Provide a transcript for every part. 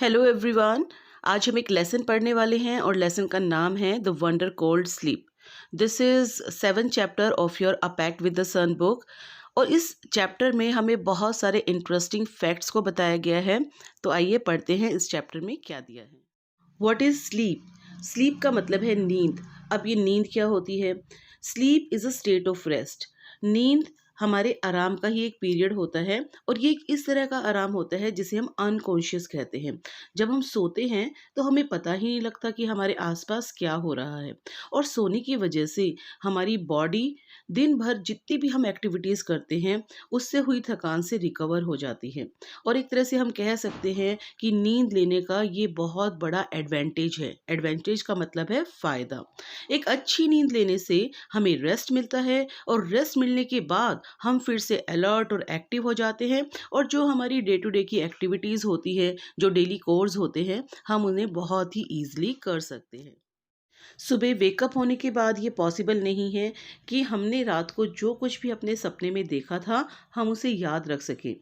Hello everyone. आज हम एक लेसन पढ़ने वाले हैं और लेसन का नाम है the wonder called sleep. This is 7 chapter of your a pact with the sun book. और इस चैप्टर में हमें बहुत सारे इंटरेस्टिंग फैक्ट्स को बताया गया है। तो आइए पढ़ते हैं इस चैप्टर में क्या दिया है। What is sleep? स्लीप का मतलब है नींद। अब ये नींद क्या होती है? Sleep is a state of rest. नींद हमारे आराम का ही एक पीरियड होता है और ये एक इस तरह का आराम होता है जिसे हम अनकॉन्शियस कहते हैं। जब हम सोते हैं तो हमें पता ही नहीं लगता कि हमारे आसपास क्या हो रहा है, और सोने की वजह से हमारी बॉडी दिन भर जितनी भी हम एक्टिविटीज़ करते हैं उससे हुई थकान से रिकवर हो जाती है। और एक तरह से हम कह सकते हैं कि नींद लेने का ये बहुत बड़ा एडवांटेज है। एडवांटेज का मतलब है फ़ायदा। एक अच्छी नींद लेने से हमें रेस्ट मिलता है और रेस्ट मिलने के बाद हम फिर से अलर्ट और एक्टिव हो जाते हैं, और जो हमारी डे टू डे की एक्टिविटीज़ होती है, जो डेली कोर्स होते हैं, हम उन्हें बहुत ही ईजिली कर सकते हैं। सुबह वेकअप होने के बाद ये पॉसिबल नहीं है कि हमने रात को जो कुछ भी अपने सपने में देखा था हम उसे याद रख सकें।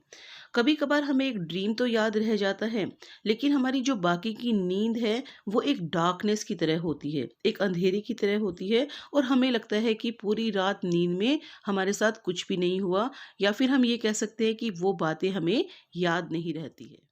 कभी कभार हमें एक ड्रीम तो याद रह जाता है, लेकिन हमारी जो बाकी की नींद है वो एक डार्कनेस की तरह होती है, एक अंधेरे की तरह होती है, और हमें लगता है कि पूरी रात नींद में हमारे साथ कुछ भी नहीं हुआ, या फिर हम ये कह सकते हैं कि वो बातें हमें याद नहीं रहती है।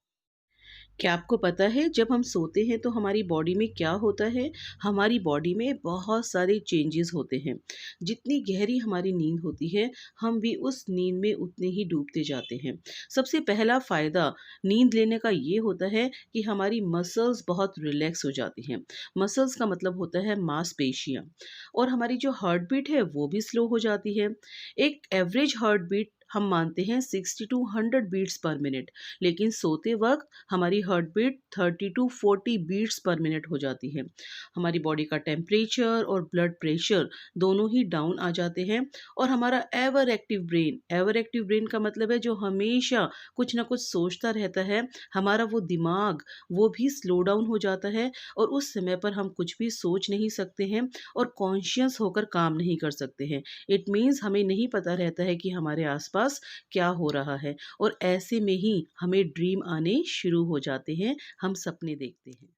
क्या आपको पता है जब हम सोते हैं तो हमारी बॉडी में क्या होता है? हमारी बॉडी में बहुत सारे चेंजेस होते हैं। जितनी गहरी हमारी नींद होती है, हम भी उस नींद में उतने ही डूबते जाते हैं। सबसे पहला फ़ायदा नींद लेने का ये होता है कि हमारी मसल्स बहुत रिलैक्स हो जाती हैं। मसल्स का मतलब होता है मांसपेशियाँ, और हमारी जो हार्ट बीट है वो भी स्लो हो जाती है। एक एवरेज हार्ट बीट हम मानते हैं 60 टू 100 बीट्स पर मिनट, लेकिन सोते वक्त हमारी heart beat 30 to 40 beats per minute हो जाती है। हमारी बॉडी का टेम्परेचर और ब्लड प्रेशर दोनों ही डाउन आ जाते हैं, और हमारा एवर एक्टिव ब्रेन का मतलब है जो हमेशा कुछ ना कुछ सोचता रहता है, हमारा वो दिमाग वो भी स्लो डाउन हो जाता है, और उस समय पर हम कुछ भी सोच नहीं सकते हैं और कॉन्शियस होकर काम नहीं कर सकते हैं। इट मीन्स हमें नहीं पता रहता है कि हमारे आसपास क्या हो रहा है, और ऐसे में ही हमें ड्रीम आने शुरू हो जाते हैं, हम सपने देखते हैं।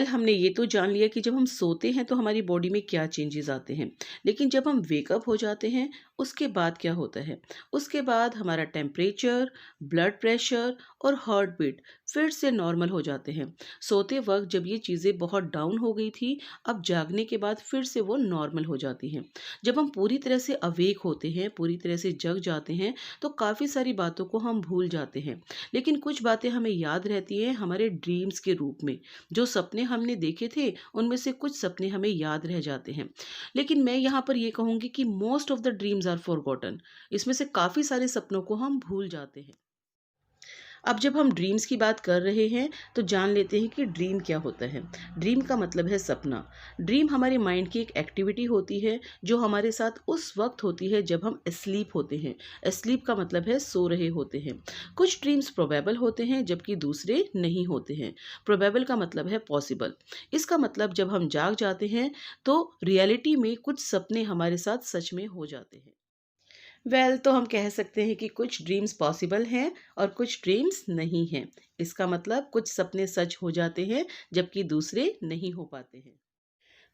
हमने ये तो जान लिया कि जब हम सोते हैं तो हमारी बॉडी में क्या चेंजेस आते हैं, लेकिन जब हम वेकअप हो जाते हैं उसके बाद क्या होता है? उसके बाद हमारा टेम्परेचर, ब्लड प्रेशर और हार्ट बीट फिर से नॉर्मल हो जाते हैं। सोते वक्त जब ये चीज़ें बहुत डाउन हो गई थी, अब जागने के बाद फिर से वो नॉर्मल हो जाती हैं। जब हम पूरी तरह से अवेक होते हैं, पूरी तरह से जग जाते हैं, तो काफ़ी सारी बातों को हम भूल जाते हैं, लेकिन कुछ बातें हमें याद रहती हैं हमारे ड्रीम्स के रूप में। जो सपने हमने देखे थे उनमें से कुछ सपने हमें याद रह जाते हैं, लेकिन मैं यहाँ पर ये कहूँगी कि most of the dreams are forgotten. इसमें से काफ़ी सारे सपनों को हम भूल जाते हैं। अब जब हम ड्रीम्स की बात कर रहे हैं तो जान लेते हैं कि ड्रीम क्या होता है। ड्रीम का मतलब है सपना। ड्रीम हमारे माइंड की एक एक्टिविटी होती है जो हमारे साथ उस वक्त होती है जब हम स्लीप होते हैं। स्लीप का मतलब है सो रहे होते हैं। कुछ ड्रीम्स प्रोबेबल होते हैं जबकि दूसरे नहीं होते हैं। प्रोबेबल का मतलब है पॉसिबल। इसका मतलब जब हम जाग जाते हैं तो रियलिटी में कुछ सपने हमारे साथ सच में हो जाते हैं। तो हम कह सकते हैं कि कुछ ड्रीम्स पॉसिबल हैं और कुछ ड्रीम्स नहीं हैं। इसका मतलब कुछ सपने सच हो जाते हैं जबकि दूसरे नहीं हो पाते हैं।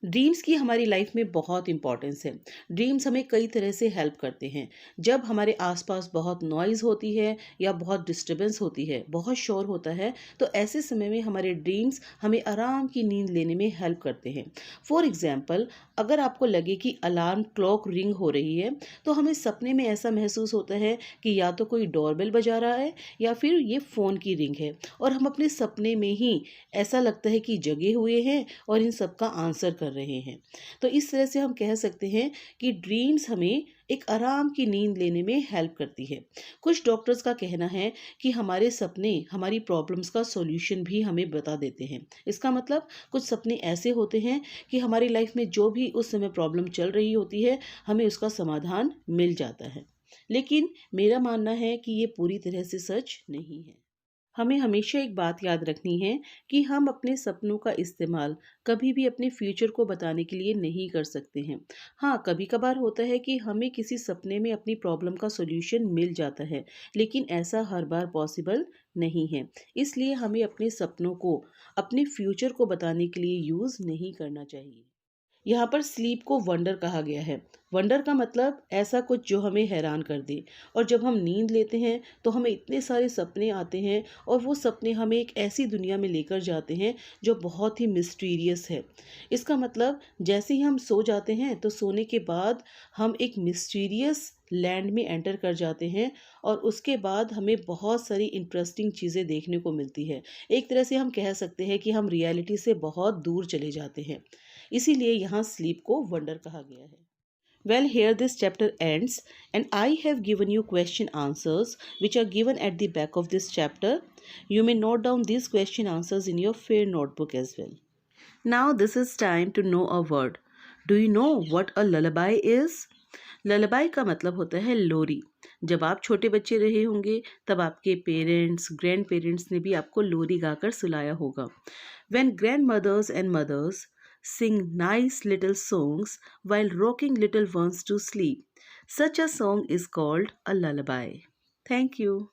ड्रीम्स की हमारी लाइफ में बहुत इंपॉर्टेंस है। ड्रीम्स हमें कई तरह से हेल्प करते हैं। जब हमारे आसपास बहुत नॉइज़ होती है या बहुत डिस्टरबेंस होती है, बहुत शोर होता है, तो ऐसे समय में हमारे ड्रीम्स हमें आराम की नींद लेने में हेल्प करते हैं। फॉर एग्जाम्पल, अगर आपको लगे कि अलार्म क्लॉक रिंग हो रही है, तो हमें सपने में ऐसा महसूस होता है कि या तो कोई डोरबेल बजा रहा है या फिर ये फ़ोन की रिंग है, और हम अपने सपने में ही ऐसा लगता है कि जगे हुए हैं और इन सब का आंसर कर रहे हैं। तो इस तरह से हम कह सकते हैं कि ड्रीम्स हमें एक आराम की नींद लेने में हेल्प करती है। कुछ डॉक्टर्स का कहना है कि हमारे सपने हमारी प्रॉब्लम्स का सॉल्यूशन भी हमें बता देते हैं। इसका मतलब कुछ सपने ऐसे होते हैं कि हमारी लाइफ में जो भी उस समय प्रॉब्लम चल रही होती है, हमें उसका समाधान मिल जाता है। लेकिन मेरा मानना है कि ये पूरी तरह से सच नहीं है। हमें हमेशा एक बात याद रखनी है कि हम अपने सपनों का इस्तेमाल कभी भी अपने फ्यूचर को बताने के लिए नहीं कर सकते हैं। हाँ, कभी कभार होता है कि हमें किसी सपने में अपनी प्रॉब्लम का सॉल्यूशन मिल जाता है, लेकिन ऐसा हर बार पॉसिबल नहीं है। इसलिए हमें अपने सपनों को अपने फ्यूचर को बताने के लिए यूज़ नहीं करना चाहिए। यहाँ पर स्लीप को वंडर कहा गया है। वंडर का मतलब ऐसा कुछ जो हमें हैरान कर दे। और जब हम नींद लेते हैं तो हमें इतने सारे सपने आते हैं और वो सपने हमें एक ऐसी दुनिया में लेकर जाते हैं जो बहुत ही मिस्टीरियस है। इसका मतलब जैसे ही हम सो जाते हैं तो सोने के बाद हम एक मिस्टीरियस लैंड में एंटर कर जाते हैं और उसके बाद हमें बहुत सारी इंटरेस्टिंग चीज़ें देखने को मिलती है। एक तरह से हम कह सकते हैं कि हम रियलिटी से बहुत दूर चले जाते हैं। इसीलिए यहाँ स्लीप को वंडर कहा गया है। Well, here this chapter ends, and I have given you question answers which are given at the back of this chapter. You may note down these question answers in your fair notebook as well. Now, this is time to know a word. Do you know what a lullaby is? ललबाई का मतलब होता है लोरी। जब आप छोटे बच्चे रहे होंगे तब आपके पेरेंट्स ग्रैंड पेरेंट्स ने भी आपको लोरी गाकर सुलाया होगा। When grandmothers and mothers sing nice little songs while rocking little ones to sleep, such a song is called a lullaby. Thank you.